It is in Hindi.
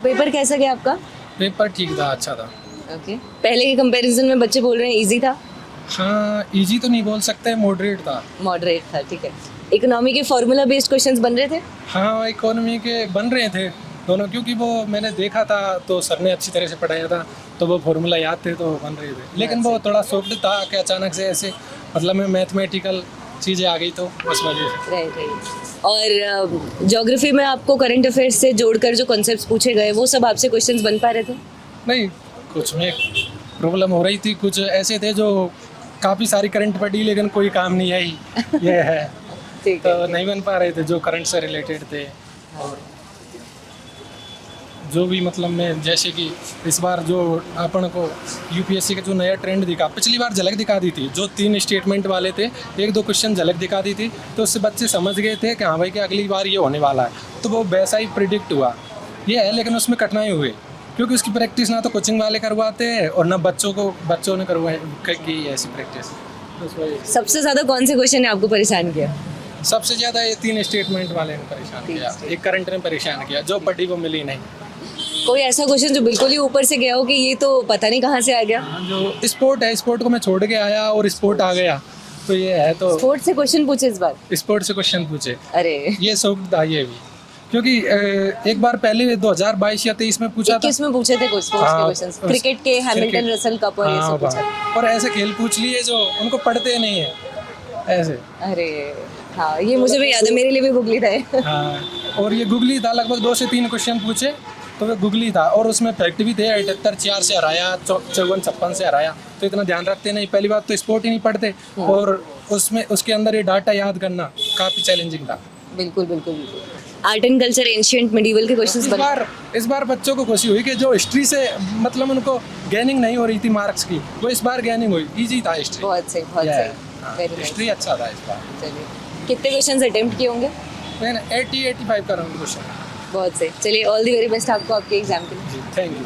पेपर कैसा गया आपका? पेपर ठीक था, अच्छा था। ओके, पहले के कंपैरिजन में बच्चे बोल रहे हैं इजी था, हाँ, इजी तो नहीं बोल सकते, मॉडरेट था। मॉडरेट था, ठीक है। इकोनॉमी के फॉर्मूला बेस्ड क्वेश्चंस बन रहे थे? हाँ, इकोनॉमी के बन रहे थे दोनों, क्योंकि वो मैंने देखा था तो सर ने अच्छी तरह से पढ़ाया था, तो वो फॉर्मूला याद थे तो बन रहे थे। लेकिन वो थोड़ा शॉक्ड था कि अचानक से ऐसे मतलब में मैथमेटिकल चीज़ें आ गई तो उस वजह से। Right right. और ज्योग्राफी में आपको करंट अफेयर्स से जोड़कर जो कॉन्सेप्ट्स पूछे गए वो सब आपसे क्वेश्चंस बन पा रहे थे? नहीं, कुछ में प्रॉब्लम हो रही थी, कुछ ऐसे थे जो काफ़ी सारी करंट पड़ी लेकिन कोई काम नहीं आई, ये है। ठीक तो है। नहीं बन पा रहे थे जो करंट से रिलेटेड थे। और जो भी मतलब मैं जैसे कि इस बार जो अपन को यूपीएससी का जो नया ट्रेंड दिखा, पिछली बार झलक दिखा दी थी, जो 3 स्टेटमेंट वाले थे, 1-2 क्वेश्चन झलक दिखा दी थी, तो उससे बच्चे समझ गए थे कि हाँ भाई कि अगली बार ये होने वाला है, तो वो वैसा ही प्रिडिक्ट हुआ। ये है, लेकिन उसमें कठिनाई हुई क्योंकि उसकी प्रैक्टिस ना तो कोचिंग वाले करवाते हैं और ना बच्चों ने करवाई की ऐसी प्रैक्टिस। उस वजह से सबसे ज्यादा कौन से क्वेश्चन ने आपको परेशान किया? सबसे ज़्यादा ये 3 स्टेटमेंट वाले ने परेशान किया, एक करंट ने परेशान किया, जो पढ़ी वो मिली नहीं। कोई ऐसा क्वेश्चन जो बिल्कुल ही ऊपर से गया हो कि ये तो पता नहीं कहाँ से आ गया? जो स्पोर्ट है, स्पोर्ट को मैं छोड़ के आया और स्पोर्ट आ गया, तो ये है। तो स्पोर्ट्स से क्वेश्चन पूछे इस बार? स्पोर्ट से क्वेश्चन पूछे, अरे, ये शौक था ये भी, क्योंकि एक बार पहले 2022 या 23 में पूछा था। 21 में पूछे थे कुछ स्पोर्ट्स के हाँ, क्वेश्चंस, क्रिकेट के हैमिल्टन रसल कप और ये हाँ, सब पूछा। और ऐसे खेल पूछ लिए जो उनको पढ़ते नहीं है ऐसे। अरे हाँ, ये मुझे भी याद है, मेरे लिए भी गूगली था। हाँ, और ये गूगली था, लगभग 2 से 3 क्वेश्चन पूछे तो वो गूगली था, और उसमें फैक्ट भी थे, 78 4 से हराया, 54 56 से हराया, तो इतना ध्यान रखते नहीं। पहली बात तो स्पोर्ट ही नहीं पढ़ते, और उसमें उसके अंदर ये डाटा याद करना काफ़ी चैलेंजिंग था। बिल्कुल बिल्कुल बिल्कुल। Art and culture, ancient, medieval के क्वेश्चंस इस बार बच्चों को खुशी हुई कि जो हिस्ट्री से मतलब उनको गेनिंग नहीं हो रही थी मार्क्स की, वो इस बार गेनिंग हुई। इजी था हिस्ट्री, बहुत सही, बहुत सही, वेरी नाइस। हिस्ट्री अच्छा था इस बार। चलिए, कितने क्वेश्चंस अटेम्प्ट किए होंगे? मैंने 80-85 का राउंड क्वेश्चन। बहुत सही। चलिए, ऑल द वेरी बेस्ट आपको आपके एग्जाम के लिए। जी, थैंक यू।